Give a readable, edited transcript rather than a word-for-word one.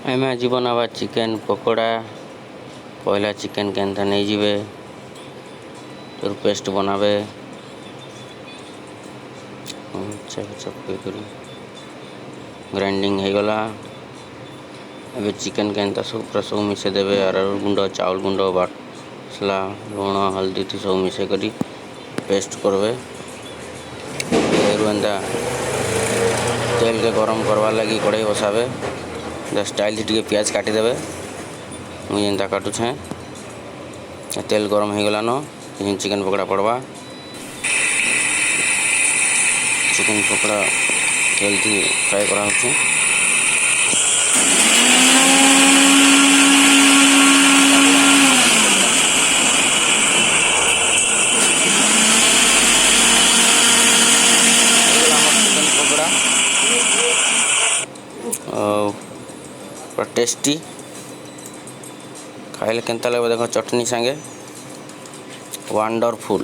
M आज बनावा chicken pakora. पहला चिकेन के एंता नहीं जीवे तो पेस्ट बनावे ग्राइंडिंग हो गला। अबे चिकेन के एंता सब पूरा सब मिसे देवे अरारोट गुंड चावल गुंड बाटला लुण हल्दी थी सब मिसे करी पेस्ट करवे। एंता तेल के गरम करवा लगी कड़ाई बसावे स्टाइल टी प्याज काटी देवे। मुझे एंता काटुछे तेल गरम हो गलान चिकेन पकड़ा पड़वा। चिकेन पकड़ा तेल थी फ्राई करा होचे। पूरा टेस्टी खाइले केंता लगे देख चटनी संगे वंडरफुल।